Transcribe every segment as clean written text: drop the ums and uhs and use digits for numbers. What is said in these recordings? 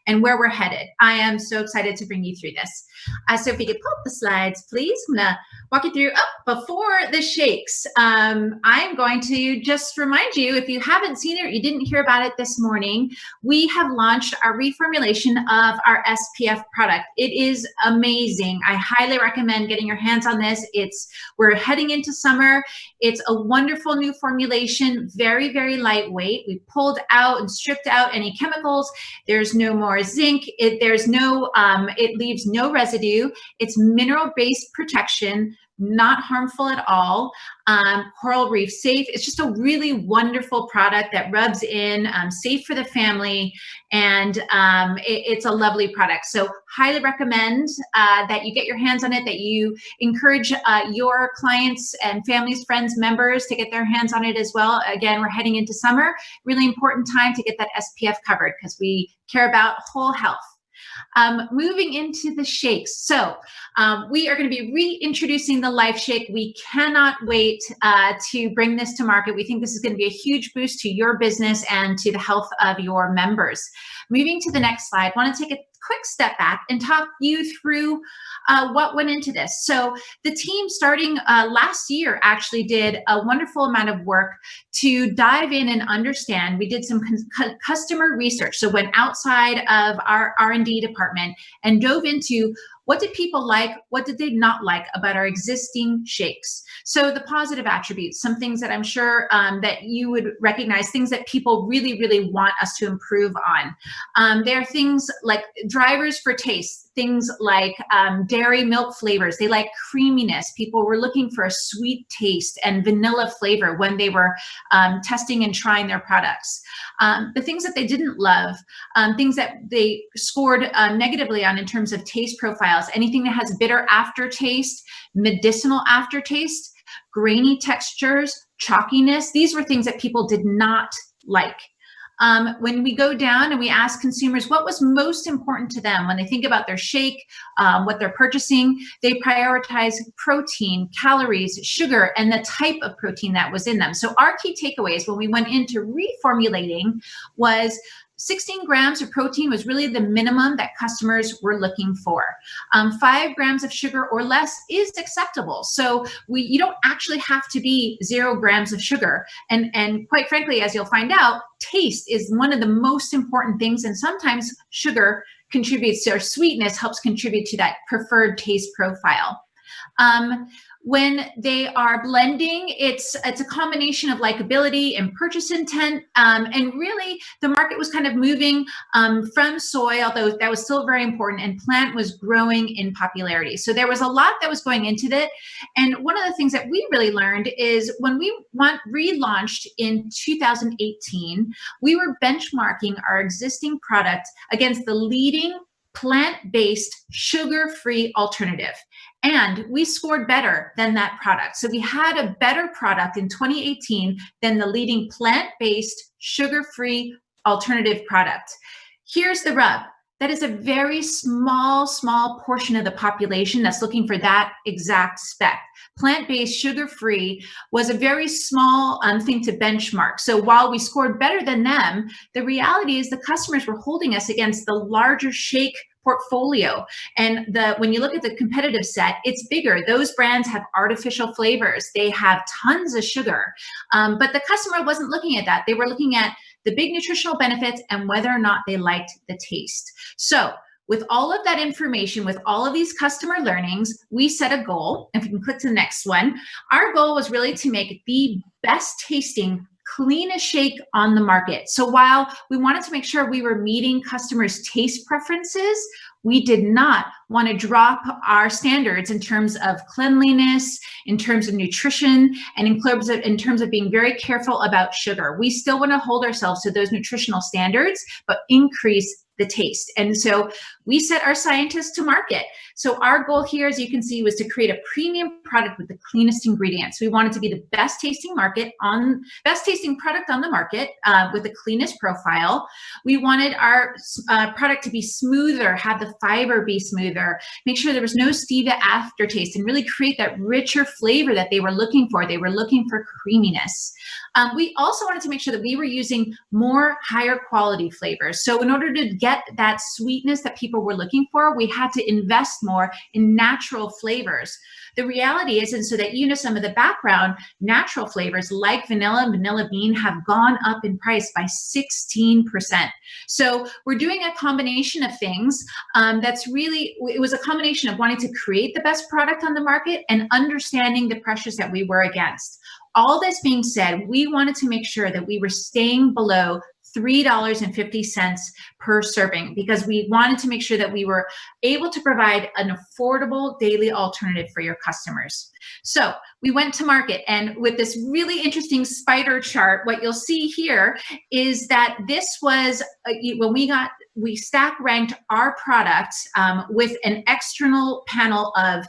and where we're headed. I am so excited to bring you through this. So if you could pull up the slides, please. I'm going to walk you through. Before the shakes, I'm going to just remind you, if you haven't seen it or you didn't hear about it this morning, we have launched our reformulation of our SPF product. It is amazing. I highly recommend getting your hands on this. We're heading into summer. It's a wonderful new formulation, very, very lightweight. We pulled out and stripped out any chemicals. There's no more zinc. It leaves no residue. It's mineral-based protection, not harmful at all, coral reef safe. It's just a really wonderful product that rubs in, safe for the family, and it's a lovely product. So highly recommend that you get your hands on it, that you encourage your clients and families, friends, members to get their hands on it as well. Again, we're heading into summer, really important time to get that SPF covered because we care about whole health. Moving into the shakes. So we are going to be reintroducing the Life Shake. We cannot wait to bring this to market. We think this is going to be a huge boost to your business and to the health of your members. Moving to the next slide, I want to take a quick step back and talk you through what went into this. So the team starting last year actually did a wonderful amount of work to dive in and understand. We did some customer research. So went outside of our R&D department and dove into what did people like, what did they not like about our existing shakes. So the positive attributes, some things that I'm sure that you would recognize, things that people really, really want us to improve on. There are things like drivers for taste, things like dairy milk flavors. They like creaminess. People were looking for a sweet taste and vanilla flavor when they were testing and trying their products. The things that they didn't love, things that they scored negatively on in terms of taste profiles, anything that has bitter aftertaste, medicinal aftertaste, grainy textures, chalkiness. These were things that people did not like. When we go down and we ask consumers what was most important to them when they think about their shake, what they're purchasing, they prioritize protein, calories, sugar, and the type of protein that was in them. So our key takeaways when we went into reformulating was 16 grams of protein was really the minimum that customers were looking for. 5 grams of sugar or less is acceptable. So you don't actually have to be 0 grams of sugar. And quite frankly, as you'll find out, taste is one of the most important things. And sometimes sugar contributes to, or sweetness helps contribute to that preferred taste profile. When they are blending, it's a combination of likability and purchase intent. And really, the market was kind of moving from soy, although that was still very important, and plant was growing in popularity. So there was a lot that was going into it. And one of the things that we really learned is when we relaunched in 2018, we were benchmarking our existing product against the leading plant-based, sugar-free alternative. And we scored better than that product. So we had a better product in 2018 than the leading plant-based, sugar-free alternative product. Here's the rub. That is a very small portion of the population that's looking for that exact spec. Plant-based, sugar-free was a very small thing to benchmark. So while we scored better than them, the reality is the customers were holding us against the larger shake portfolio. And when you look at the competitive set, it's bigger. Those brands have artificial flavors. They have tons of sugar. But the customer wasn't looking at that. They were looking at the big nutritional benefits and whether or not they liked the taste. So with all of that information, with all of these customer learnings, we set a goal. If you can click to the next one, our goal was really to make the best tasting, cleanest shake on the market. So while we wanted to make sure we were meeting customers' taste preferences, we did not want to drop our standards in terms of cleanliness, in terms of nutrition, and in terms of being very careful about sugar. We still want to hold ourselves to those nutritional standards, but increase the taste. And so we set our scientists to market. So our goal here, as you can see, was to create a premium product with the cleanest ingredients. We wanted to be the best tasting product on the market with the cleanest profile. We wanted our product to be smoother, have the fiber be smoother, make sure there was no stevia aftertaste, and really create that richer flavor that they were looking for. They were looking for creaminess. We also wanted to make sure that we were using more higher quality flavors. So in order to get get that sweetness that people were looking for, we had to invest more in natural flavors. The reality is, and so that you know some of the background, natural flavors like vanilla and vanilla bean have gone up in price by 16%. So we're doing a combination of things that's really, it was a combination of wanting to create the best product on the market and understanding the pressures that we were against. All this being said, we wanted to make sure that we were staying below $3.50 per serving because we wanted to make sure that we were able to provide an affordable daily alternative for your customers. So we went to market, and with this really interesting spider chart, what you'll see here is that this was when we stack ranked our product with an external panel of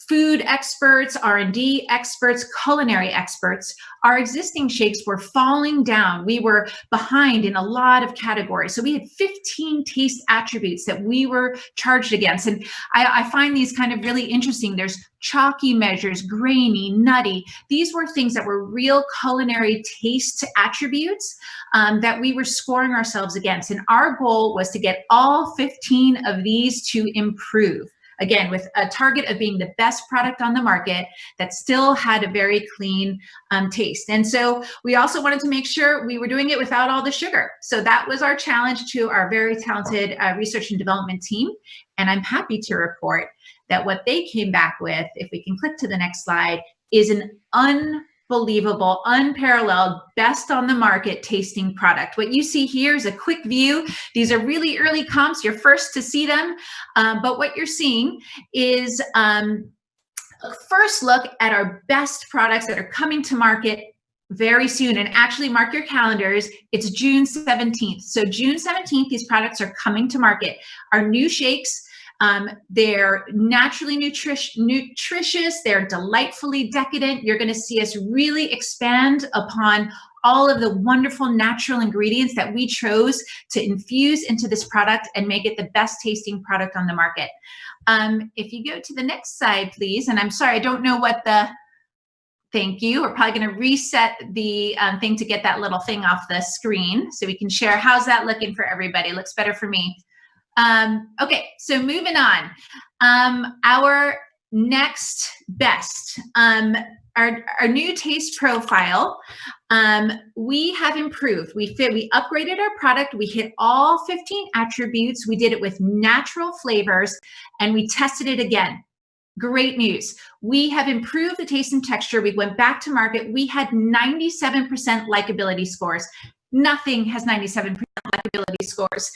food experts, R&D experts, culinary experts. Our existing shakes were falling down. We were behind in a lot of categories. So we had 15 taste attributes that we were charged against. And I find these kind of really interesting. There's chalky measures, grainy, nutty. These were things that were real culinary taste attributes that we were scoring ourselves against. And our goal was to get all 15 of these to improve. Again, with a target of being the best product on the market that still had a very clean taste. And so we also wanted to make sure we were doing it without all the sugar. So that was our challenge to our very talented research and development team. And I'm happy to report that what they came back with, if we can click to the next slide, is an unbelievable, unparalleled, best on the market tasting product. What you see here is a quick view. These are really early comps. You're first to see them. But what you're seeing is a first look at our best products that are coming to market very soon. And actually mark your calendars. It's June 17th. So June 17th, these products are coming to market. Our new shakes, they're naturally nutritious, they're delightfully decadent. You're going to see us really expand upon all of the wonderful natural ingredients that we chose to infuse into this product and make it the best tasting product on the market. If you go to the next slide, please, and I'm sorry, I don't know what the, thank you. We're probably going to reset the thing to get that little thing off the screen so we can share. How's that looking for everybody? Looks better for me. Okay, so moving on. Our next best, our new taste profile, we have improved. We upgraded our product. We hit all 15 attributes. We did it with natural flavors, and we tested it again. Great news. We have improved the taste and texture. We went back to market. We had 97% likability scores. Nothing has 97% likability scores.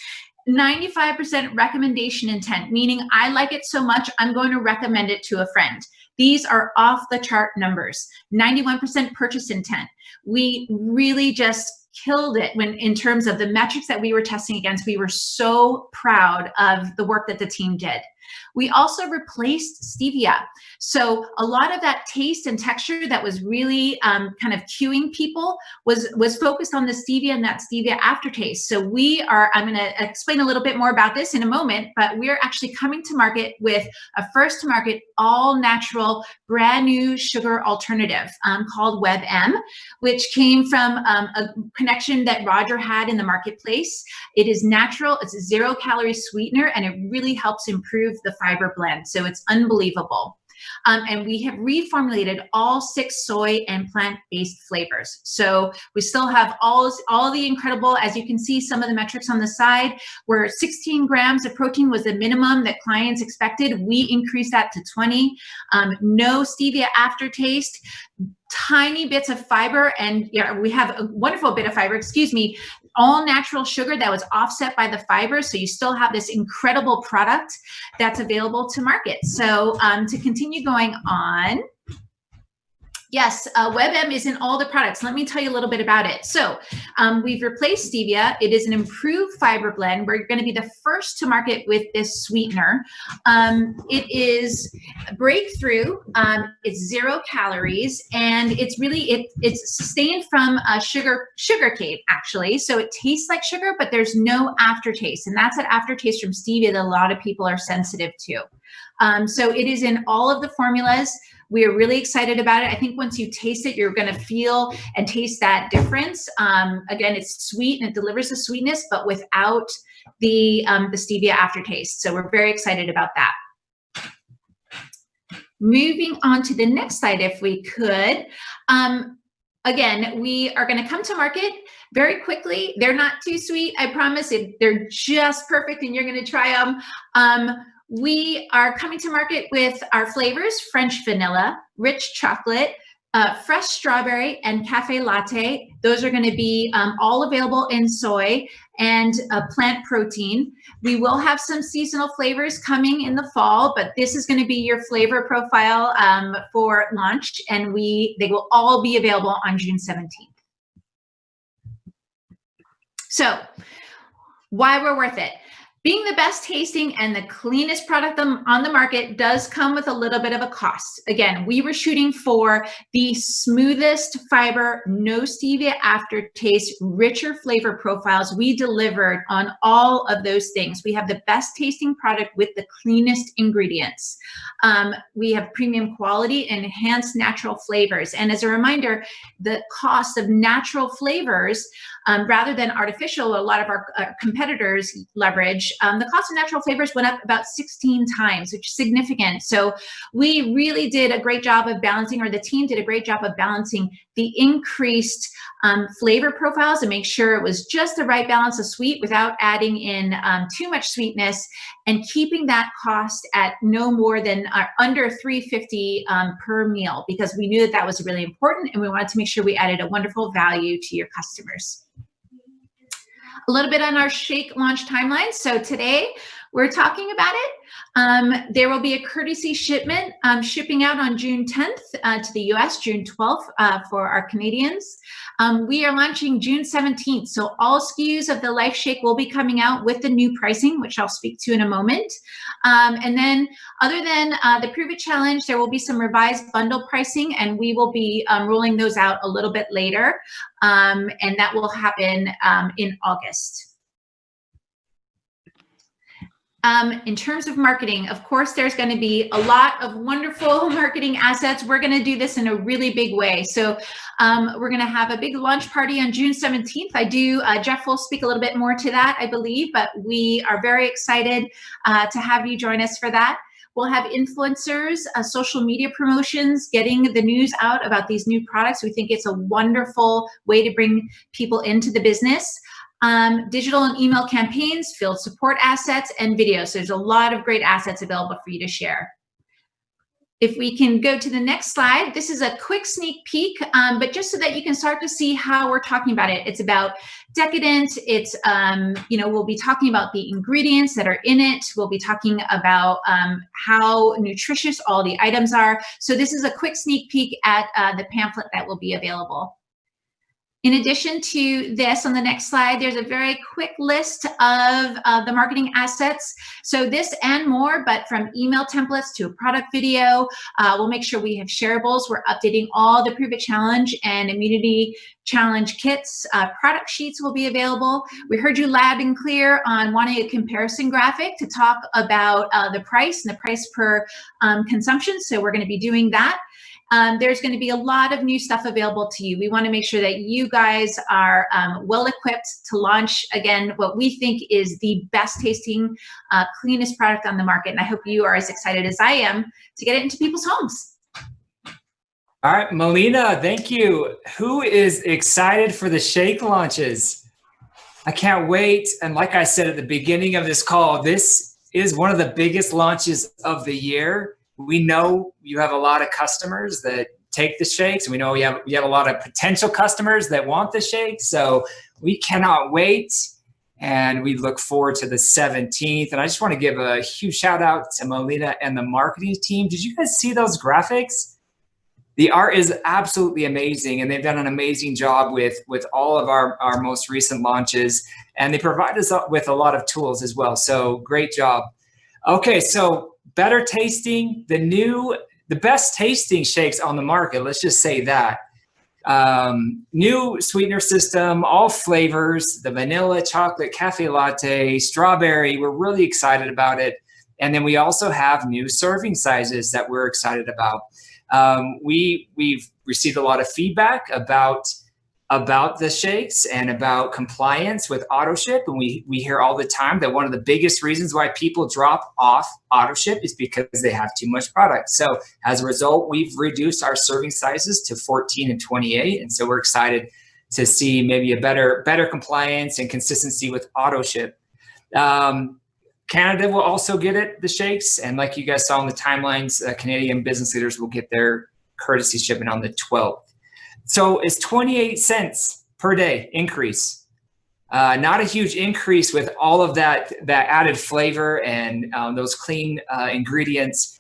95% recommendation intent, meaning I like it so much, I'm going to recommend it to a friend. These are off the chart numbers. 91% purchase intent. We really just killed it when, in terms of the metrics that we were testing against. We were so proud of the work that the team did. We also replaced stevia. So a lot of that taste and texture that was really kind of cueing people was focused on the stevia and that stevia aftertaste. So I'm going to explain a little bit more about this in a moment, but we're actually coming to market with a first to market all natural brand new sugar alternative called WebM, which came from a connection that Roger had in the marketplace. It is natural, it's a 0-calorie sweetener, and it really helps improve the fiber blend. So it's unbelievable. And we have reformulated all 6 soy and plant-based flavors. So we still have all the incredible, as you can see, some of the metrics on the side, where 16 grams of protein was the minimum that clients expected. We increased that to 20. No stevia aftertaste. Tiny bits of fiber, and we have a wonderful bit of fiber, excuse me, all natural sugar that was offset by the fiber. So you still have this incredible product that's available to market. So to continue going on, yes, WebM is in all the products. Let me tell you a little bit about it. So we've replaced stevia. It is an improved fiber blend. We're going to be the first to market with this sweetener. It is breakthrough. It's 0 calories, and it's really it's sustained from sugar cane, actually. So it tastes like sugar, but there's no aftertaste, and that's an aftertaste from stevia that a lot of people are sensitive to. So it is in all of the formulas. We are really excited about it. I think once you taste it, you're going to feel and taste that difference. Again, it's sweet and it delivers the sweetness, but without the stevia aftertaste. So we're very excited about that. Moving on to the next slide, if we could. Again, we are going to come to market very quickly. They're not too sweet, I promise. They're just perfect, and you're going to try them. We are coming to market with our flavors: French vanilla, rich chocolate, fresh strawberry, and cafe latte. Those are going to be all available in soy and plant protein. We will have some seasonal flavors coming in the fall, but this is going to be your flavor profile for launch, and they will all be available on June 17th. So, why we're worth it. Being the best tasting and the cleanest product on the market does come with a little bit of a cost. Again, we were shooting for the smoothest fiber, no stevia aftertaste, richer flavor profiles. We delivered on all of those things. We have the best tasting product with the cleanest ingredients. We have premium quality and enhanced natural flavors. And as a reminder, the cost of natural flavors, rather than artificial, a lot of our competitors leverage, the cost of natural flavors went up about 16 times, which is significant. So we really did a great job of balancing, or the team did a great job of balancing the increased flavor profiles and make sure it was just the right balance of sweet without adding in too much sweetness, and keeping that cost at no more than under $3.50 per meal, because we knew that that was really important, and we wanted to make sure we added a wonderful value to your customers. A little bit on our shake launch timeline. So today we're talking about it. There will be a courtesy shipment shipping out on June 10th to the US, June 12th for our Canadians. We are launching June 17th. So all SKUs of the Life Shake will be coming out with the new pricing, which I'll speak to in a moment. And then other than the Prove It Challenge, there will be some revised bundle pricing, and we will be rolling those out a little bit later. And that will happen in August. In terms of marketing, of course, there's going to be a lot of wonderful marketing assets. We're going to do this in a really big way. So we're going to have a big launch party on June 17th. Jeff will speak a little bit more to that, I believe, but we are very excited to have you join us for that. We'll have influencers, social media promotions, getting the news out about these new products. We think it's a wonderful way to bring people into the business. Digital and email campaigns, field support assets, and videos. So there's a lot of great assets available for you to share. If we can go to the next slide, this is a quick sneak peek, but just so that you can start to see how we're talking about it. It's about Decadent. It's, we'll be talking about the ingredients that are in it. We'll be talking about how nutritious all the items are. So this is a quick sneak peek at the pamphlet that will be available. In addition to this, on the next slide, there's a very quick list of the marketing assets. So this and more, but from email templates to a product video, we'll make sure we have shareables. We're updating all the Prove It Challenge and Immunity Challenge kits. Product sheets will be available. We heard you loud and clear on wanting a comparison graphic to talk about the price and the price per consumption. So we're going to be doing that. There's going to be a lot of new stuff available to you. We want to make sure that you guys are well equipped to launch, again, what we think is the best tasting, cleanest product on the market. And I hope you are as excited as I am to get it into people's homes. All right, Melina, thank you. Who is excited for the shake launches? I can't wait. And like I said at the beginning of this call, this is one of the biggest launches of the year. We know you have a lot of customers that take the shakes, and we know you have a lot of potential customers that want the shakes. So we cannot wait, and we look forward to the 17th. And I just want to give a huge shout out to Melina and the marketing team. Did you guys see those graphics? The art is absolutely amazing, and they've done an amazing job with all of our most recent launches, and they provide us with a lot of tools as well. So great job. Okay, so better tasting, the best tasting shakes on the market, let's just say that. New sweetener system, all flavors, the vanilla, chocolate, cafe latte, strawberry, we're really excited about it. And then we also have new serving sizes that we're excited about. We've received a lot of feedback about about the shakes and about compliance with AutoShip. And we hear all the time that one of the biggest reasons why people drop off AutoShip is because they have too much product. So as a result, we've reduced our serving sizes to 14 and 28. And so we're excited to see maybe a better compliance and consistency with AutoShip. Canada will also get it, the shakes. And like you guys saw on the timelines, Canadian business leaders will get their courtesy shipment on the 12th. So it's 28 cents per day increase. Not a huge increase with all of that added flavor and those clean ingredients.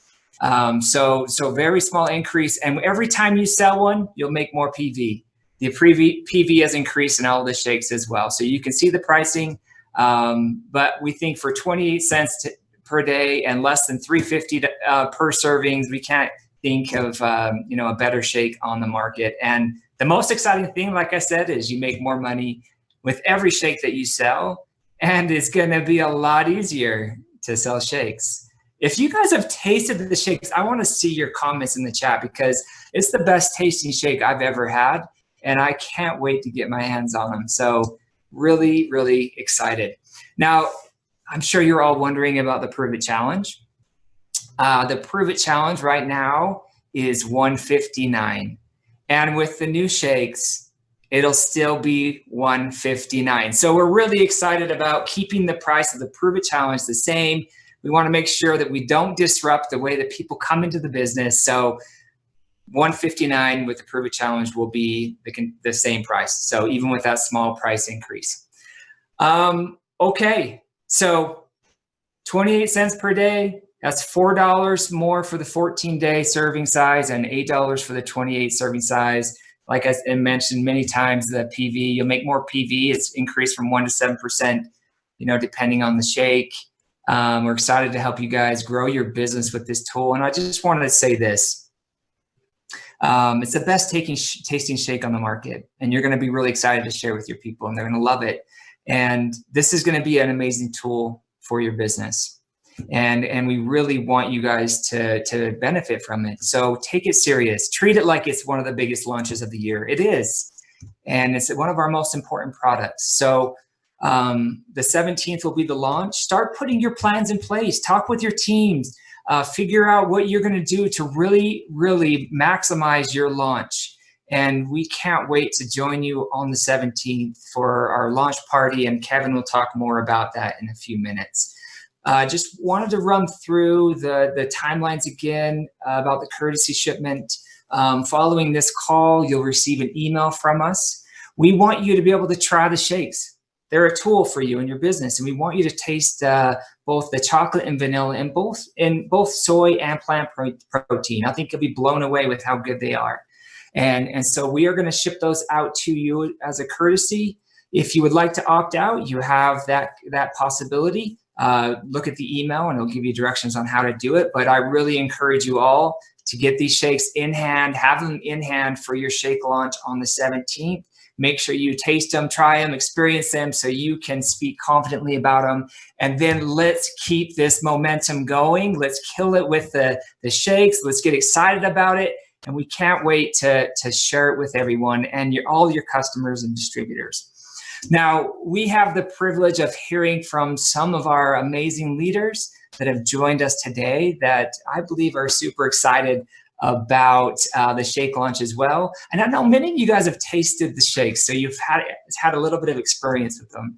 So very small increase. And every time you sell one, you'll make more PV. The PV has increased in all of the shakes as well. So you can see the pricing. But we think for 28 cents per day and less than $3.50 per servings, we can't think of a better shake on the market. And the most exciting thing, like I said, is you make more money with every shake that you sell, and it's going to be a lot easier to sell shakes. If you guys have tasted the shakes, I want to see your comments in the chat, because it's the best tasting shake I've ever had, and I can't wait to get my hands on them. So really, really excited. Now, I'm sure you're all wondering about the Prove It Challenge. The Prove It Challenge right now is $159. And with the new shakes, it'll still be $159. So we're really excited about keeping the price of the Prove It Challenge the same. We want to make sure that we don't disrupt the way that people come into the business. So $159 with the Prove It Challenge will be the same price. So even with that small price increase. Okay, so 28 cents per day. That's $4 more for the 14-day serving size and $8 for the 28 serving size. Like I mentioned many times, the PV, you'll make more PV. It's increased from 1% to 7%, depending on the shake. We're excited to help you guys grow your business with this tool. And I just wanted to say this. It's the best tasting shake on the market. And you're going to be really excited to share with your people, and they're going to love it. And this is going to be an amazing tool for your business. And we really want you guys to benefit from it. So take it serious. Treat it like it's one of the biggest launches of the year. It is. And it's one of our most important products. So the 17th will be the launch. Start putting your plans in place. Talk with your teams. Figure out what you're going to do to really, really maximize your launch. And we can't wait to join you on the 17th for our launch party. And Kevin will talk more about that in a few minutes. Just wanted to run through the timelines again about the courtesy shipment. Following this call, you'll receive an email from us. We want you to be able to try the shakes. They're a tool for you in your business, and we want you to taste both the chocolate and vanilla in both soy and plant protein. I think you'll be blown away with how good they are. And so we are going to ship those out to you as a courtesy. If you would like to opt out, you have that possibility. Look at the email and it'll give you directions on how to do it. But I really encourage you all to get these shakes in hand, have them in hand for your shake launch on the 17th. Make sure you taste them, try them, experience them so you can speak confidently about them. And then let's keep this momentum going. Let's kill it with the shakes. Let's get excited about it. And we can't wait to share it with everyone and all your customers and distributors. Now, we have the privilege of hearing from some of our amazing leaders that have joined us today that I believe are super excited about the shake launch as well. And I know many of you guys have tasted the shakes, so you've had a little bit of experience with them.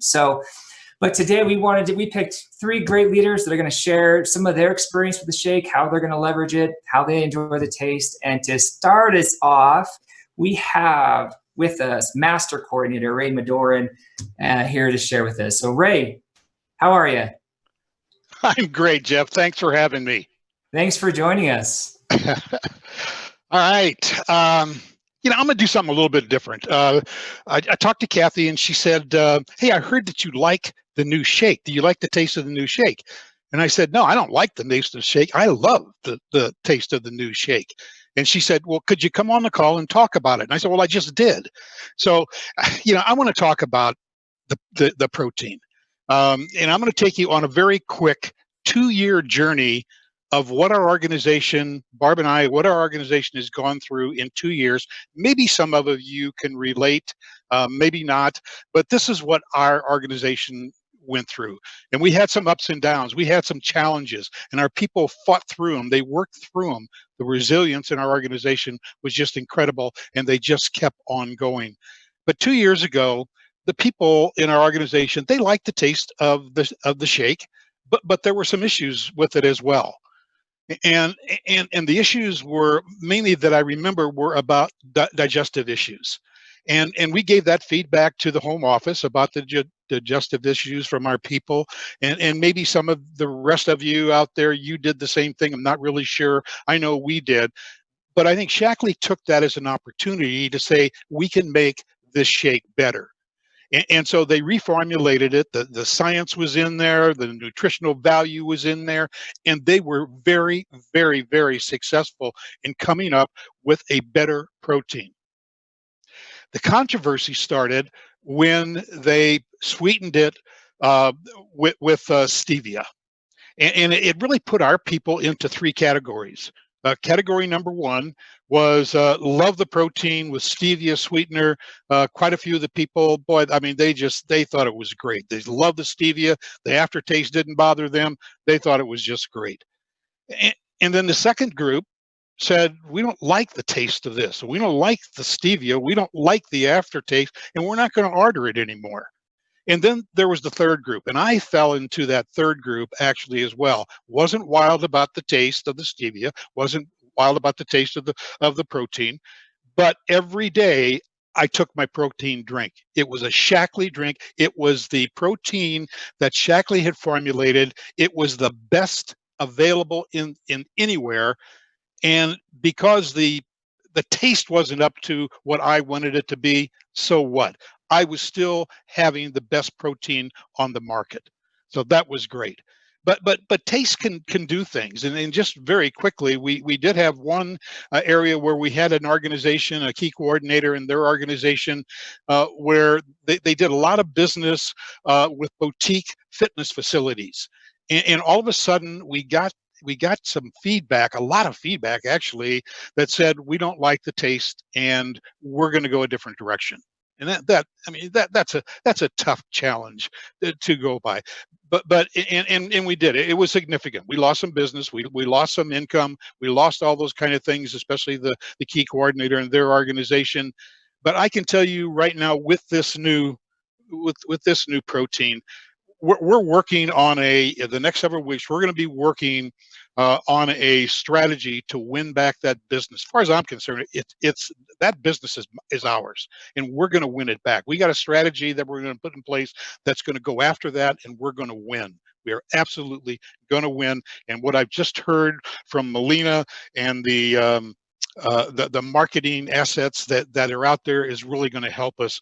But today we picked 3 great leaders that are going to share some of their experience with the shake, how they're going to leverage it, how they enjoy the taste. And to start us off, we have with us Master Coordinator Ray Madoran here to share with us. So Ray, how are you? I'm great, Jeff. Thanks for having me. Thanks for joining us. All right. I'm going to do something a little bit different. I talked to Kathy and she said, hey, I heard that you like the new shake. Do you like the taste of the new shake? And I said, no, I don't like the taste of the shake. I love the taste of the new shake. And she said, well, could you come on the call and talk about it? And I said, well, I just did. So, I want to talk about the protein. And I'm going to take you on a very quick 2-year journey of what our organization, Barb and I, what our organization has gone through in 2 years. Maybe some of you can relate maybe not, but this is what our organization went through. And we had some ups and downs. We had some challenges, and our people fought through them. They worked through them. The resilience in our organization was just incredible, and they just kept on going. But 2 years ago, the people in our organization, they liked the taste of the shake, but there were some issues with it as well. And and the issues were mainly that I remember were about digestive issues. And we gave that feedback to the home office about the digestive issues from our people, and maybe some of the rest of you out there, you did the same thing. I'm not really sure. I know we did, but I think Shaklee took that as an opportunity to say we can make this shake better. And so they reformulated it. The science was in there, the nutritional value was in there, and they were very, very, very successful in coming up with a better protein. The controversy started when they sweetened it with stevia. And it really put our people into three categories. Category number one was love the protein with stevia sweetener. Quite a few of the people, boy, I mean, they thought it was great. They loved the stevia. The aftertaste didn't bother them. They thought it was just great. And then the second group said, we don't like the taste of this. We don't like the stevia. We don't like the aftertaste, and we're not going to order it anymore. And then there was the third group, and I fell into that third group actually as well. Wasn't wild about the taste of the stevia, wasn't wild about the taste of the protein, but every day I took my protein drink. It was a Shaklee drink. It was the protein that Shaklee had formulated. It was the best available in anywhere. And because the taste wasn't up to what I wanted it to be, so what? I was still having the best protein on the market. So that was great. But taste can do things. And just very quickly, we did have one area where we had an organization, a key coordinator in their organization, where they did a lot of business with boutique fitness facilities. And all of a sudden we got some feedback, a lot of feedback actually, that said we don't like the taste and we're going to go a different direction. And that's a tough challenge to go by. And we did it. It was significant. We lost some business. We lost some income. We lost all those kind of things, especially the key coordinator and their organization. But I can tell you right now, with this new protein, we're working on the next several weeks. We're going to be working on a strategy to win back that business. As far as I'm concerned, it's that business is ours, and we're going to win it back. We got a strategy that we're going to put in place that's going to go after that, and we're going to win. We are absolutely going to win. And what I've just heard from Melina and the marketing assets that are out there is really going to help us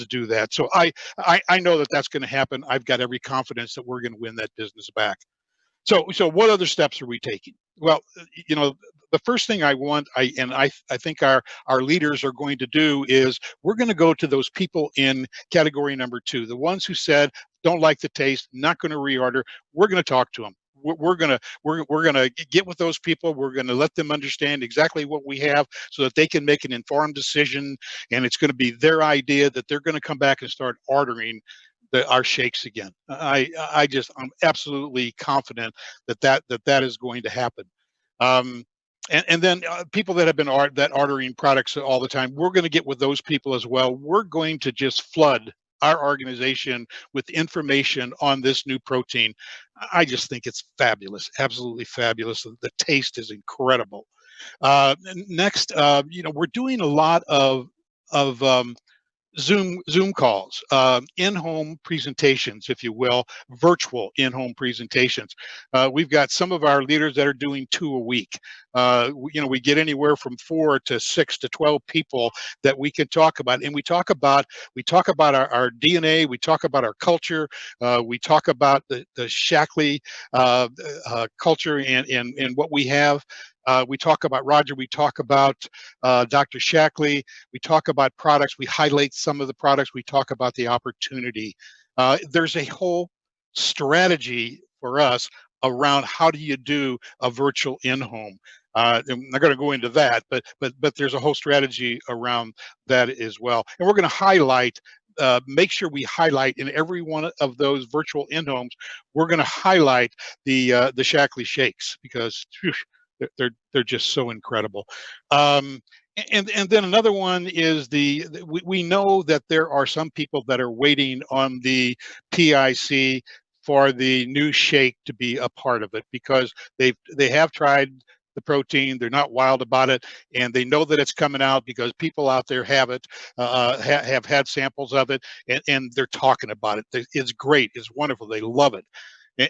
do that. So I know that that's going to happen. I've got every confidence that we're going to win that business back. So what other steps are we taking? Well, the first thing I think our leaders are going to do is we're going to go to those people in category number two, the ones who said don't like the taste, not going to reorder. We're going to talk to them. We're gonna get with those people. We're gonna let them understand exactly what we have so that they can make an informed decision. And it's going to be their idea that they're going to come back and start ordering our shakes again. I'm absolutely confident that is going to happen. And then people that have been ordering products all the time, we're going to get with those people as well. We're going to just flood our organization with information on this new protein. I just think it's fabulous, absolutely fabulous. The taste is incredible. Next, we're doing a lot of Zoom calls, in-home presentations, if you will, virtual in-home presentations. We've got some of our leaders that are doing 2 a week. We get anywhere from 4 to 6 to 12 people that we can talk about, and we talk about our DNA, we talk about our culture, we talk about the Shaklee culture and what we have. We talk about Roger, we talk about Dr. Shaklee, we talk about products, we highlight some of the products, we talk about the opportunity. There's a whole strategy for us around how do you do a virtual in-home. I'm not going to go into that, but there's a whole strategy around that as well. And we're going to highlight, make sure we highlight in every one of those virtual in-homes, we're going to highlight the Shaklee shakes, because phew, they're just so incredible. And then another one is we know that there are some people that are waiting on the PIC for the new shake to be a part of it, because they have tried the protein, they're not wild about it, and they know that it's coming out because people out there have it, have had samples of it, and they're talking about it. It's great, it's wonderful, they love it,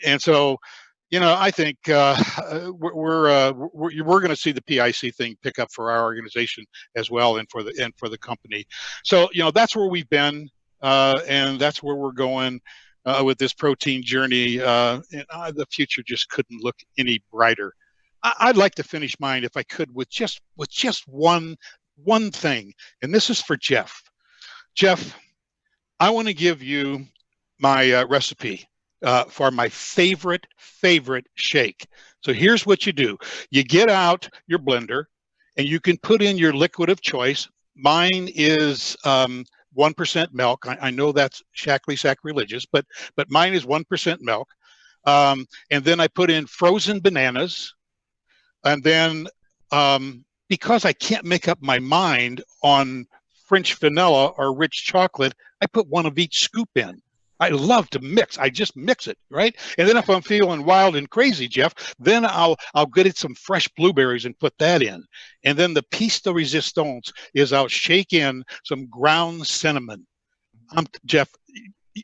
and so, you know, I think we're going to see the PIC thing pick up for our organization as well, and for the company. So, you know, that's where we've been, and that's where we're going with this protein journey. And the future just couldn't look any brighter. I'd like to finish mine, if I could, with just one thing, and this is for Jeff. Jeff, I want to give you my recipe for my favorite shake. So here's what you do. You get out your blender, and you can put in your liquid of choice. Mine is 1% milk. I know that's Shaklee sacrilegious, but mine is 1% milk. And then I put in frozen bananas. And then because I can't make up my mind on French vanilla or rich chocolate, I put one of each scoop in. I love to mix. I just mix it, right? And then if I'm feeling wild and crazy, Jeff, then I'll get it some fresh blueberries and put that in. And then the piece de resistance is I'll shake in some ground cinnamon. Jeff,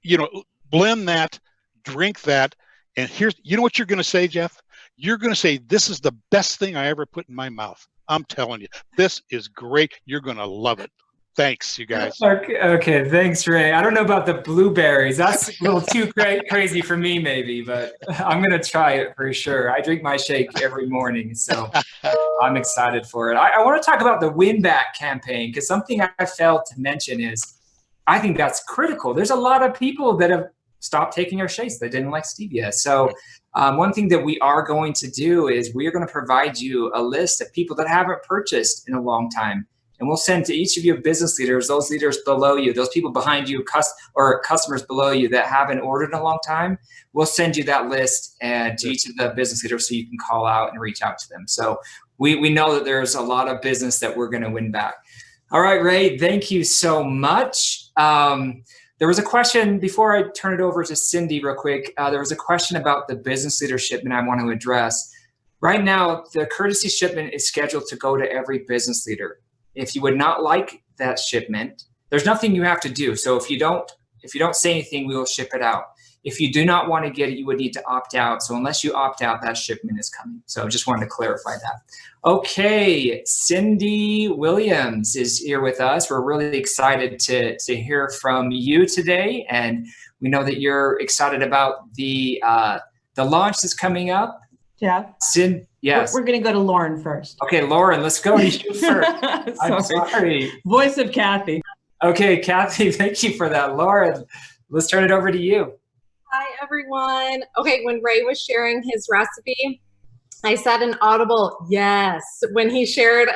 you know, blend that, drink that, and you know what you're going to say, Jeff? You're going to say, this is the best thing I ever put in my mouth. I'm telling you, this is great. You're going to love it. Thanks, you guys. Okay, thanks, Ray. I don't know about the blueberries. That's a little too crazy for me, maybe, but I'm going to try it for sure. I drink my shake every morning, so I'm excited for it. I want to talk about the win back campaign, because something I failed to mention is I think that's critical. There's a lot of people that have stopped taking our shakes that didn't like stevia. So one thing that we are going to do is we are going to provide you a list of people that haven't purchased in a long time. And we'll send to each of you business leaders, those leaders below you, those people behind you, or customers below you that haven't ordered in a long time. We'll send you that list and to each of the business leaders so you can call out and reach out to them. So we know that there's a lot of business that we're going to win back. All right, Ray, thank you so much. There was a question before I turn it over to Cindy real quick. There was a question about the business leadership and I want to address. Right now, the courtesy shipment is scheduled to go to every business leader. If you would not like that shipment, there's nothing you have to do. So if you don't say anything, we will ship it out. If you do not want to get it, you would need to opt out. So unless you opt out, that shipment is coming. So just wanted to clarify that. Okay, Cindy Williams is here with us. We're really excited to hear from you today. And we know that you're excited about the launch that's coming up. Jeff? Yes. We're going to go to Lauren first. Okay, Lauren, let's go to you first. I'm sorry. Voice of Kathy. Okay, Kathy, thank you for that. Lauren, let's turn it over to you. Hi, everyone. Okay, when Ray was sharing his recipe, I said an audible yes when he shared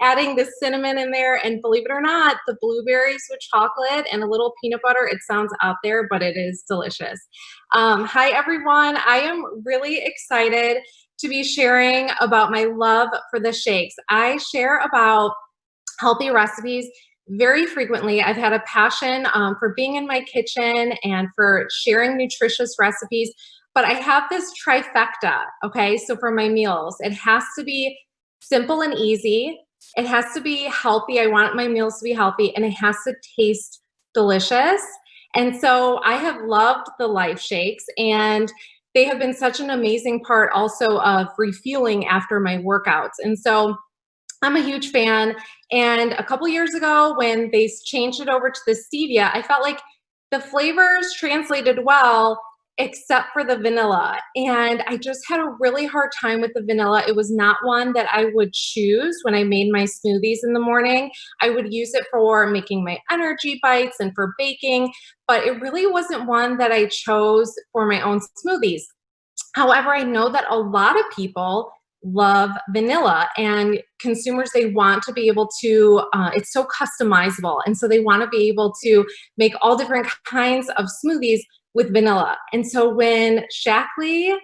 adding the cinnamon in there. And believe it or not, the blueberries with chocolate and a little peanut butter, it sounds out there, but it is delicious. Hi, everyone. I am really excited to be sharing about my love for the shakes. I share about healthy recipes very frequently. I've had a passion for being in my kitchen and for sharing nutritious recipes, but I have this trifecta, okay? So for my meals, it has to be simple and easy. It has to be healthy. I want my meals to be healthy, and it has to taste delicious. And so I have loved the Life Shakes, and they have been such an amazing part also of refueling after my workouts. And so I'm a huge fan. And a couple years ago, when they changed it over to the stevia, I felt like the flavors translated well, except for the vanilla. And I just had a really hard time with the vanilla. It was not one that I would choose when I made my smoothies in the morning. I would use it for making my energy bites and for baking, but it really wasn't one that I chose for my own smoothies. However, I know that a lot of people love vanilla, and consumers, they want to be able to, it's so customizable. And so they want to be able to make all different kinds of smoothies with vanilla. And so when Shaklee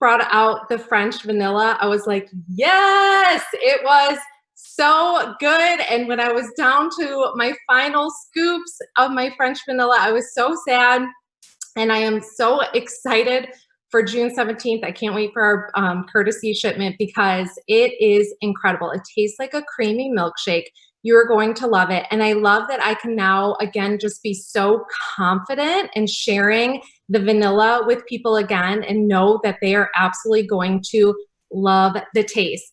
brought out the French vanilla, I was like, yes, it was so good. And when I was down to my final scoops of my French vanilla, I was so sad. And I am so excited for June 17th. I can't wait for our courtesy shipment because it is incredible. It tastes like a creamy milkshake. You're going to love it. And I love that I can now, again, just be so confident in sharing the vanilla with people again and know that they are absolutely going to love the taste.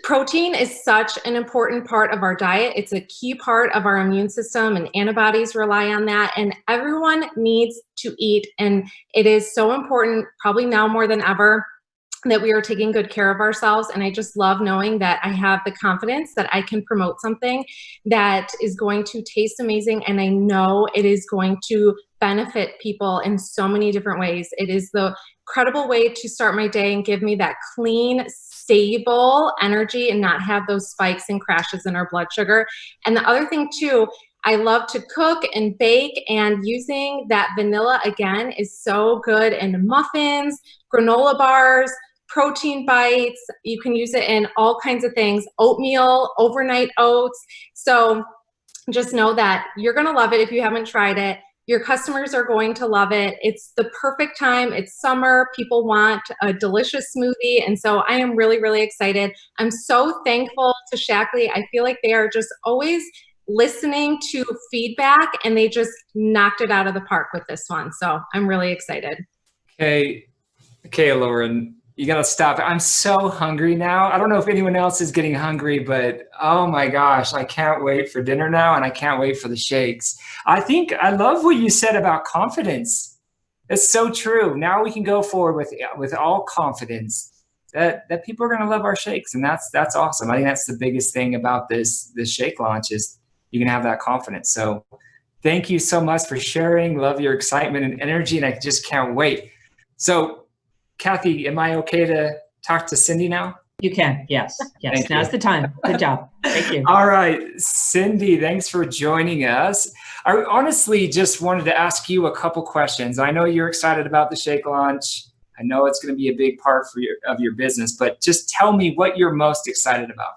Protein is such an important part of our diet. It's a key part of our immune system, and antibodies rely on that. And everyone needs to eat. And it is so important, probably now more than ever, that we are taking good care of ourselves. And I just love knowing that I have the confidence that I can promote something that is going to taste amazing. And I know it is going to benefit people in so many different ways. It is the incredible way to start my day and give me that clean, stable energy and not have those spikes and crashes in our blood sugar. And the other thing too, I love to cook and bake, and using that vanilla again is so good in muffins, granola bars, protein bites. You can use it in all kinds of things, oatmeal, overnight oats. So just know that you're going to love it if you haven't tried it. Your customers are going to love it. It's the perfect time. It's summer. People want a delicious smoothie. And so I am really, really excited. I'm so thankful to Shaklee. I feel like they are just always listening to feedback, and they just knocked it out of the park with this one. So I'm really excited. Okay, Lauren, you gotta stop. I'm so hungry now. I don't know if anyone else is getting hungry, but oh my gosh, I can't wait for dinner now, and I can't wait for the shakes. I think I love what you said about confidence. It's so true. Now we can go forward with all confidence that people are gonna love our shakes, and that's awesome. I think that's the biggest thing about this shake launch is you can have that confidence. So thank you so much for sharing. Love your excitement and energy, and I just can't wait. So Kathy, am I okay to talk to Cindy now? You can, yes. Thank Now's you. the time. Good job. Thank you. All right, Cindy, thanks for joining us. I honestly just wanted to ask you a couple questions. I know you're excited about the shake launch. I know it's going to be a big part of your business, but just tell me what you're most excited about.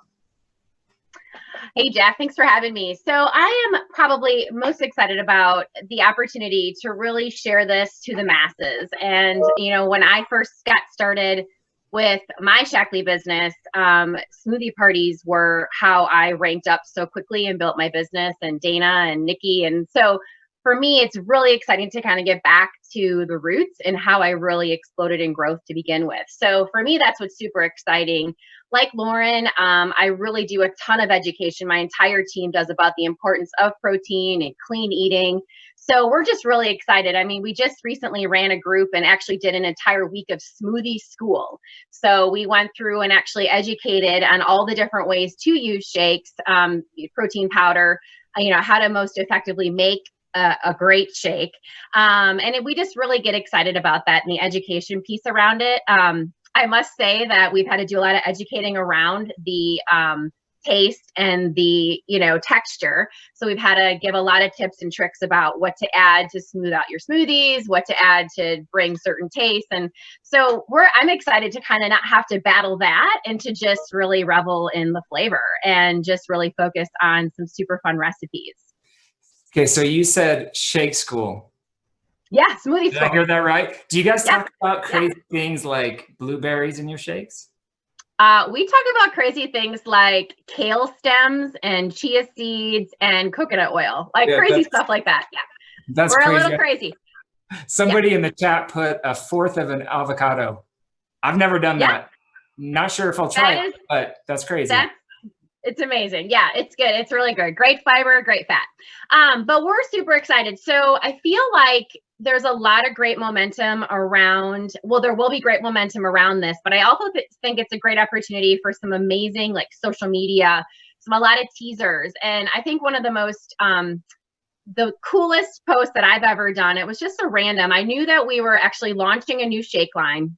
Hey, Jeff, thanks for having me. So I am probably most excited about the opportunity to really share this to the masses. And, you know, when I first got started with my Shaklee business, smoothie parties were how I ranked up so quickly and built my business, and Dana and Nikki. And so for me, it's really exciting to kind of get back to the roots and how I really exploded in growth to begin with. So for me, that's what's super exciting. Like Lauren, I really do a ton of education. My entire team does about the importance of protein and clean eating. So we're just really excited. I mean, we just recently ran a group and actually did an entire week of smoothie school. So we went through and actually educated on all the different ways to use shakes, protein powder, you know, how to most effectively make a great shake. And we just really get excited about that and the education piece around it. I must say that we've had to do a lot of educating around the taste and the, you know, texture. So we've had to give a lot of tips and tricks about what to add to smooth out your smoothies, what to add to bring certain tastes. And so I'm excited to kind of not have to battle that and to just really revel in the flavor and just really focus on some super fun recipes. Okay, so you said shake school. Yeah, smoothie Did I hear that right? Do you guys Yeah. talk about crazy things like blueberries in your shakes? We talk about crazy things like kale stems and chia seeds and coconut oil, like Yeah, crazy that's- stuff like that. Yeah, That's we're crazy. a little crazy. Somebody in the chat put a fourth of an avocado. I've never done Yeah. that. Not sure if I'll try That it, but that's crazy. It's amazing. Yeah, it's good. It's really good. Great fiber, great fat. But we're super excited. So I feel like there's a lot of great momentum around, well, there will be great momentum around this, but I also think it's a great opportunity for some amazing like social media, a lot of teasers. And I think one of the most, the coolest post that I've ever done, it was just a random, I knew that we were actually launching a new shake line.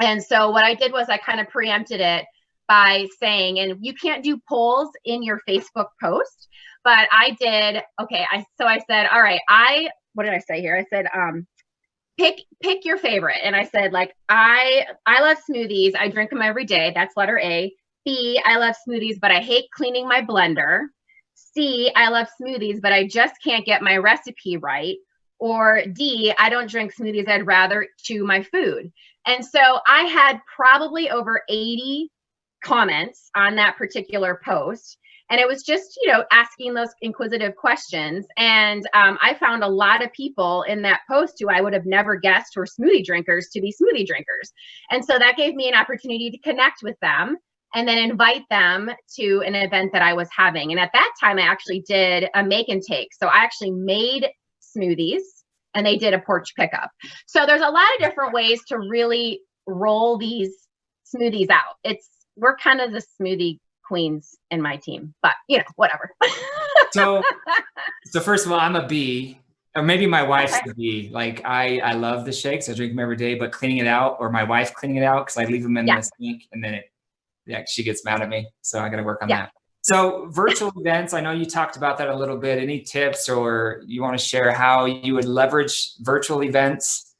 And so what I did was I kind of preempted it by saying, and you can't do polls in your Facebook post, but I did. Okay. So I said, all right, what did I say here? I said, pick your favorite. And I said, like, I love smoothies. I drink them every day. That's letter A. B, I love smoothies, but I hate cleaning my blender. C, I love smoothies, but I just can't get my recipe right. Or D, I don't drink smoothies. I'd rather chew my food. And so I had probably over 80 comments on that particular post. And it was just, asking those inquisitive questions. And I found a lot of people in that post who I would have never guessed were smoothie drinkers to be smoothie drinkers. And so that gave me an opportunity to connect with them and then invite them to an event that I was having. And at that time, I actually did a make and take. So I actually made smoothies and they did a porch pickup. So there's a lot of different ways to really roll these smoothies out. We're kind of the smoothie queens in my team, but whatever. So first of all, I'm a B, or maybe my wife's the B. Like I love the shakes. I drink them every day, but cleaning it out, or my wife cleaning it out, because I leave them in the sink and then she gets mad at me. So I got to work on that. So virtual events, I know you talked about that a little bit. Any tips, or you want to share how you would leverage virtual events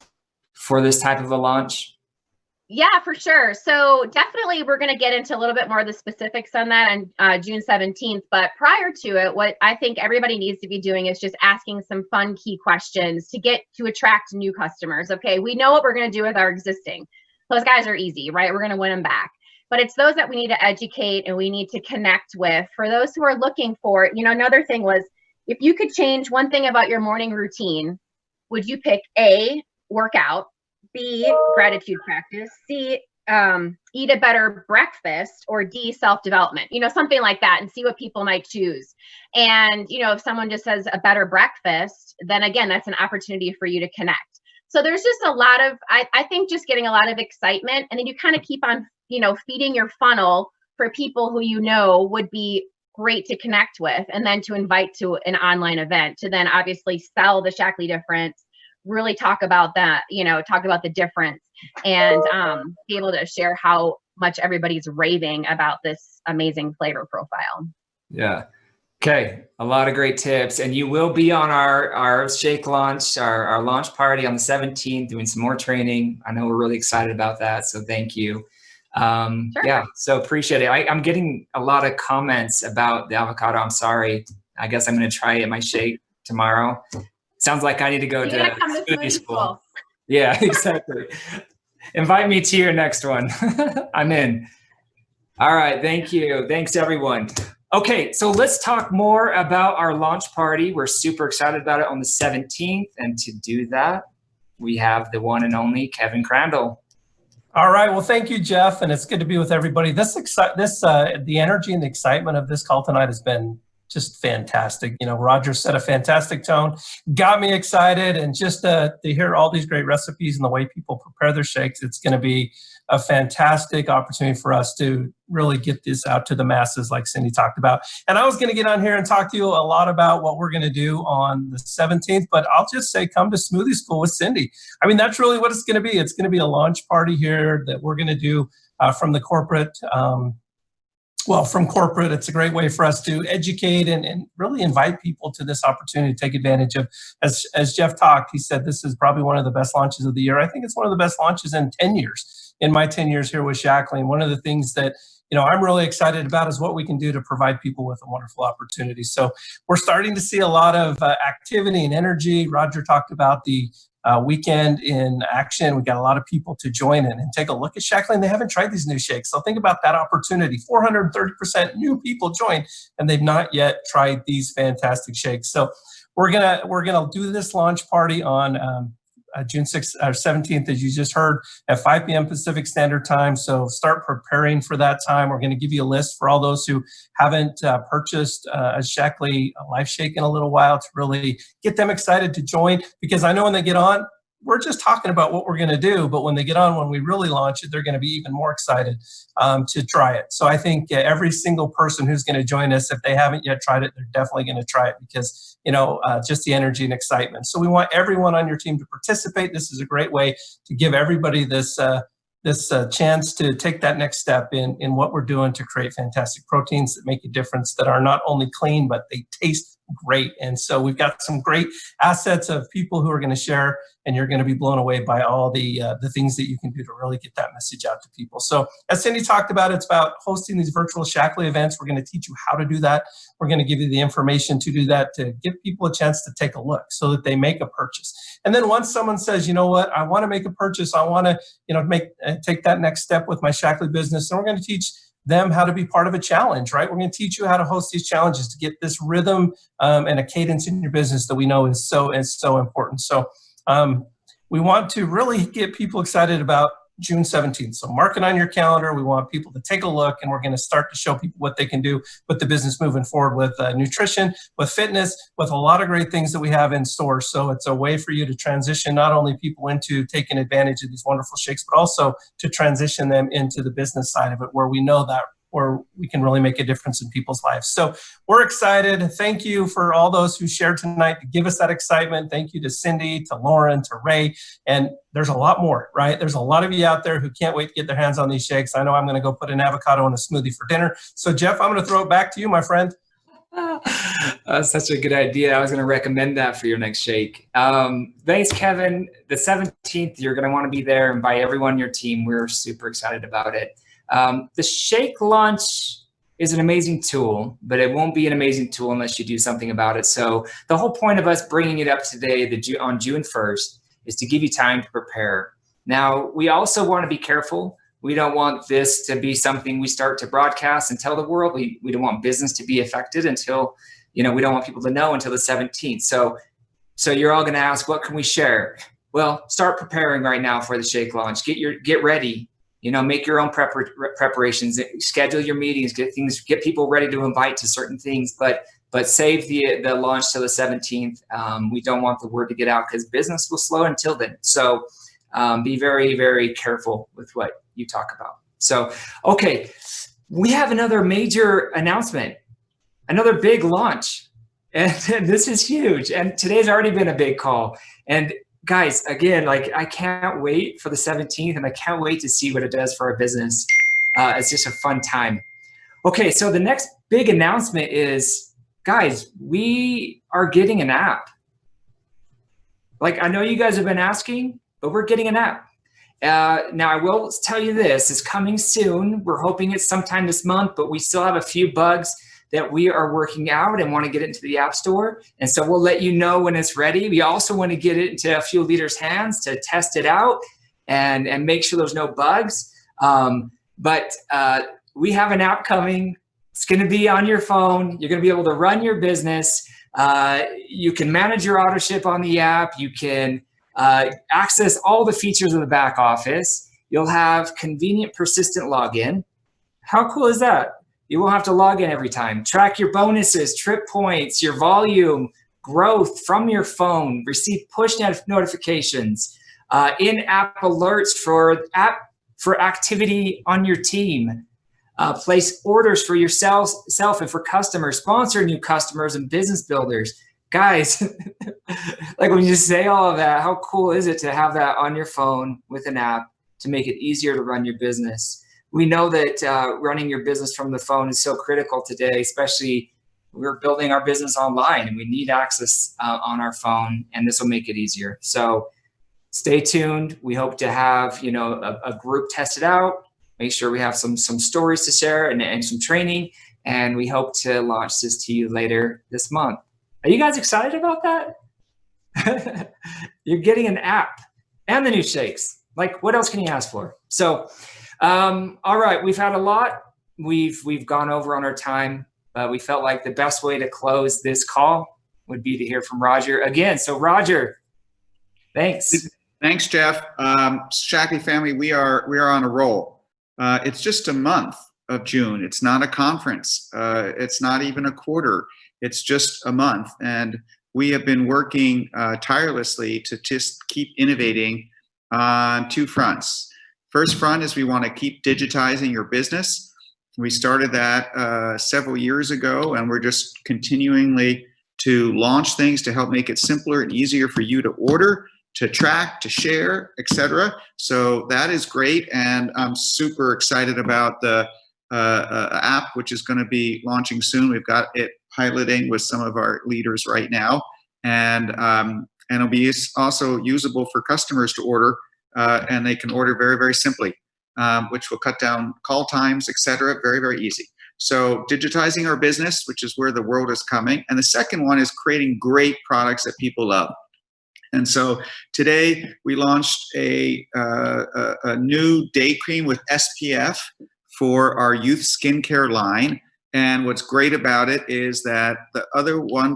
for this type of a launch? Yeah, for sure. So definitely we're going to get into a little bit more of the specifics on that on June 17th. But prior to it, what I think everybody needs to be doing is just asking some fun key questions to attract new customers. Okay, we know what we're going to do with our existing. Those guys are easy, right? We're going to win them back. But it's those that we need to educate and we need to connect with. For those who are looking for it, another thing was, if you could change one thing about your morning routine, would you pick A, workout, B, gratitude practice, C, eat a better breakfast, or D, self-development, something like that, and see what people might choose. And, if someone just says a better breakfast, then again, that's an opportunity for you to connect. So there's just a lot of, I think just getting a lot of excitement, and then you kind of keep on, feeding your funnel for people who would be great to connect with, and then to invite to an online event to then obviously sell the Shaklee difference, really talk about that, talk about the difference, and be able to share how much everybody's raving about this amazing flavor profile. Yeah. Okay. A lot of great tips. And you will be on our shake launch, our launch party on the 17th, doing some more training. I know we're really excited about that. So thank you. Sure. Yeah. So appreciate it. I'm getting a lot of comments about the avocado. I'm sorry. I guess I'm going to try it in my shake tomorrow. Sounds like I need to go to smoothie school. Yeah, exactly. Invite me to your next one. I'm in. All right. Thank you. Thanks, everyone. Okay, so let's talk more about our launch party. We're super excited about it on the 17th. And to do that, we have the one and only Kevin Crandall. All right. Well, thank you, Jeff. And it's good to be with everybody. The energy and the excitement of this call tonight has been just fantastic. Roger set a fantastic tone, got me excited, and just to hear all these great recipes and the way people prepare their shakes, it's going to be a fantastic opportunity for us to really get this out to the masses, like Cindy talked about. And I was going to get on here and talk to you a lot about what we're going to do on the 17th, but I'll just say, come to Smoothie School with Cindy. I mean, that's really what it's going to be. It's going to be a launch party here that we're going to do from the corporate. From corporate, it's a great way for us to educate and really invite people to this opportunity to take advantage of. As Jeff talked, he said this is probably one of the best launches of the year. I think it's one of the best launches in 10 years, in my 10 years here with Shaklee. And one of the things that I'm really excited about is what we can do to provide people with a wonderful opportunity. So we're starting to see a lot of activity and energy. Roger talked about the weekend in action. We got a lot of people to join in and take a look at Shaklee, and they haven't tried these new shakes. So think about that opportunity. 430% new people join, and they've not yet tried these fantastic shakes. So we're gonna do this launch party on June 6th or 17th, as you just heard, at 5 p.m. Pacific Standard Time. So start preparing for that time. We're going to give you a list for all those who haven't purchased a Shaklee Life Shake in a little while, to really get them excited to join. Because I know when they get on, we're just talking about what we're going to do, but when they get on, when we really launch it, they're going to be even more excited to try it. So I think every single person who's going to join us, if they haven't yet tried it, they're definitely going to try it, because just the energy and excitement. So we want everyone on your team to participate. This is a great way to give everybody this this chance to take that next step in what we're doing to create fantastic proteins that make a difference, that are not only clean, but they taste great. And so we've got some great assets of people who are going to share, and you're going to be blown away by all the things that you can do to really get that message out to people. So as Cindy talked about, it's about hosting these virtual Shaklee events. We're going to teach you how to do that. We're going to give you the information to do that, to give people a chance to take a look so that they make a purchase. And then once someone says, you know what, I want to make a purchase, I want to, take that next step with my Shaklee business, and we're going to teach them how to be part of a challenge, right? We're going to teach you how to host these challenges to get this rhythm and a cadence in your business that we know is so important. So we want to really get people excited about June 17th. So mark it on your calendar. We want people to take a look, and we're going to start to show people what they can do with the business moving forward, with nutrition, with fitness, with a lot of great things that we have in store. So it's a way for you to transition not only people into taking advantage of these wonderful shakes, but also to transition them into the business side of it, where we know that where we can really make a difference in people's lives. So we're excited. Thank you for all those who shared tonight to give us that excitement. Thank you to Cindy, to Lauren, to Ray. And there's a lot more, right? There's a lot of you out there who can't wait to get their hands on these shakes. I know I'm going to go put an avocado in a smoothie for dinner. So Jeff, I'm going to throw it back to you, my friend. That's such a good idea. I was going to recommend that for your next shake. Thanks, Kevin. The 17th, you're going to want to be there, and by everyone on your team. We're super excited about it. The shake launch is an amazing tool, but it won't be an amazing tool unless you do something about it. So the whole point of us bringing it up today on June 1st is to give you time to prepare. Now, we also want to be careful. We don't want this to be something we start to broadcast and tell the world. We don't want business to be affected until, we don't want people to know until the 17th. So you're all going to ask, what can we share? Well, start preparing right now for the shake launch. Get ready. Make your own preparations, schedule your meetings, get people ready to invite to certain things, but save the launch till the 17th. We don't want the word to get out because business will slow until then. So be very, very careful with what you talk about. So, okay, we have another major announcement, another big launch, and this is huge. And today's already been a big call. And guys, again, I can't wait for the 17th, and I can't wait to see what it does for our business. It's just a fun time. Okay, so the next big announcement is, guys, we are getting an app. I know you guys have been asking, but we're getting an app. Now, I will tell you this, it's coming soon. We're hoping it's sometime this month, but we still have a few bugs that we are working out and want to get it into the App Store. And so we'll let you know when it's ready. We also want to get it into a few leaders' hands to test it out and make sure there's no bugs. But we have an app coming. It's going to be on your phone. You're going to be able to run your business. You can manage your auto ship on the app. You can access all the features of the back office. You'll have convenient, persistent login. How cool is that? You won't have to log in every time. Track your bonuses, trip points, your volume, growth from your phone. Receive push notifications, in-app alerts for activity on your team. Place orders for yourself and for customers. Sponsor new customers and business builders. Guys, when you say all of that, how cool is it to have that on your phone with an app to make it easier to run your business? We know that running your business from the phone is so critical today, especially we're building our business online and we need access on our phone, and this will make it easier. So stay tuned. We hope to have a group test it out, make sure we have some stories to share and some training, and we hope to launch this to you later this month. Are you guys excited about that? You're getting an app and the new shakes. What else can you ask for? So all right, we've had a lot. We've gone over on our time. We felt like the best way to close this call would be to hear from Roger again. So Roger, thanks. Thanks, Jeff. Shaklee family, we are on a roll. It's just a month of June. It's not a conference. It's not even a quarter. It's just a month. And we have been working tirelessly to just keep innovating on two fronts. First front is we want to keep digitizing your business. We started that several years ago, and we're just continually to launch things to help make it simpler and easier for you to order to track, to share, etc. So that is great, and I'm super excited about the app, which is going to be launching soon. We've got it piloting with some of our leaders right now, and it'll be also usable for customers to order, and they can order very, very simply, which will cut down call times, etc. Very, very easy. So digitizing our business, which is where the world is coming. And the second one is creating great products that people love. And so today we launched a new day cream with SPF for our youth skincare line. And what's great about it is that the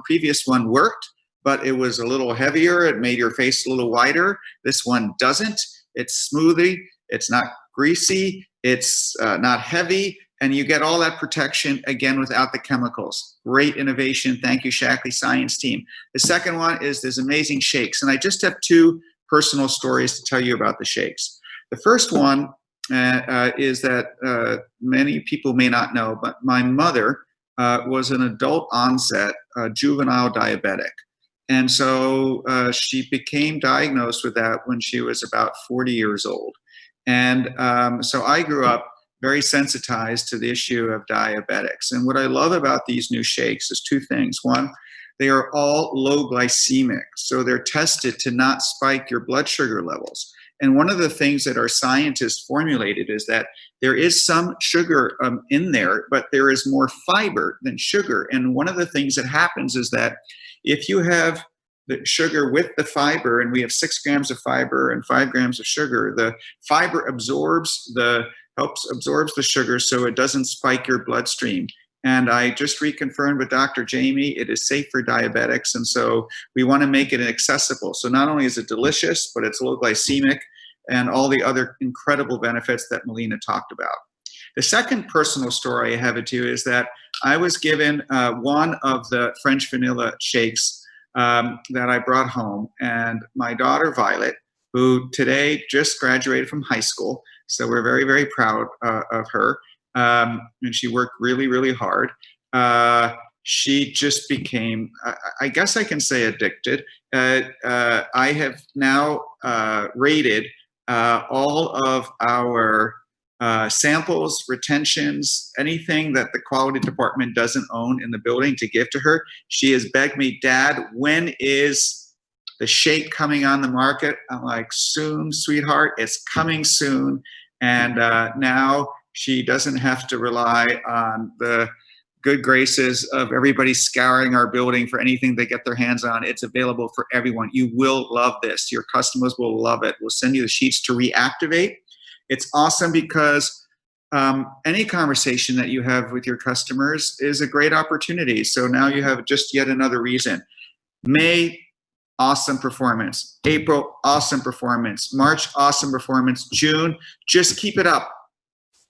previous one worked, but it was a little heavier. It made your face a little whiter. This one doesn't. It's smoothie. It's not greasy. It's not heavy. And you get all that protection, again, without the chemicals. Great innovation. Thank you, Shaklee Science team. The second one is this amazing shakes. And I just have two personal stories to tell you about the shakes. The first one is that many people may not know, but my mother was an adult onset juvenile diabetic. And so she became diagnosed with that when she was about 40 years old. And so I grew up very sensitized to the issue of diabetics. And what I love about these new shakes is two things. One, they are all low glycemic, so they're tested to not spike your blood sugar levels. And one of the things that our scientists formulated is that there is some sugar in there, but there is more fiber than sugar. And one of the things that happens is that if you have the sugar with the fiber, and we have 6 grams of fiber and 5 grams of sugar, the fiber helps absorb the sugar so it doesn't spike your bloodstream. And I just reconfirmed with Dr. Jamie, it is safe for diabetics. And so we want to make it accessible. So not only is it delicious, but it's low glycemic and all the other incredible benefits that Melina talked about. The second personal story I have it to is that I was given one of the French vanilla shakes that I brought home. And my daughter, Violet, who today just graduated from high school, so we're very, very proud of her. And she worked really, really hard. She just became, I guess I can say, addicted. I have now rated all of our samples, retentions, anything that the quality department doesn't own in the building to give to her. She has begged me, Dad, when is the shake coming on the market? I'm like, soon, sweetheart, it's coming soon. And now she doesn't have to rely on the good graces of everybody scouring our building for anything they get their hands on. It's available for everyone. You will love this. Your customers will love it. We'll send you the sheets to reactivate. It's awesome because any conversation that you have with your customers is a great opportunity. So now you have just yet another reason. May, awesome performance. April, awesome performance. March, awesome performance. June, just keep it up.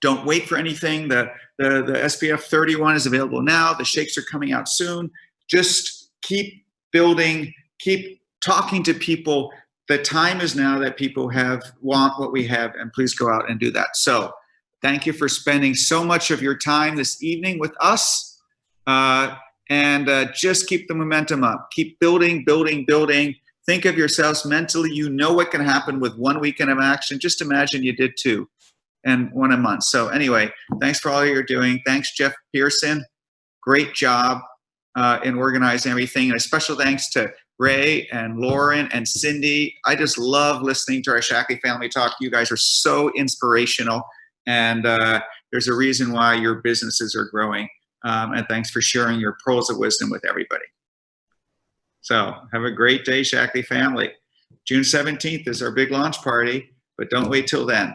Don't wait for anything. The SPF 31 is available now. The shakes are coming out soon. Just keep building, keep talking to people. The time is now that people want what we have, and please go out and do that. So thank you for spending so much of your time this evening with us. And just keep the momentum up. Keep building, building, building. Think of yourselves mentally. You know what can happen with 1 weekend of action. Just imagine you did 2 and 1 a month. So anyway, thanks for all you're doing. Thanks, Jeff Pearson. Great job in organizing everything. And a special thanks to Ray and Lauren and Cindy. I just love listening to our Shaklee family talk. You guys are so inspirational. And there's a reason why your businesses are growing. And thanks for sharing your pearls of wisdom with everybody. So have a great day, Shaklee family. June 17th is our big launch party, but don't wait till then.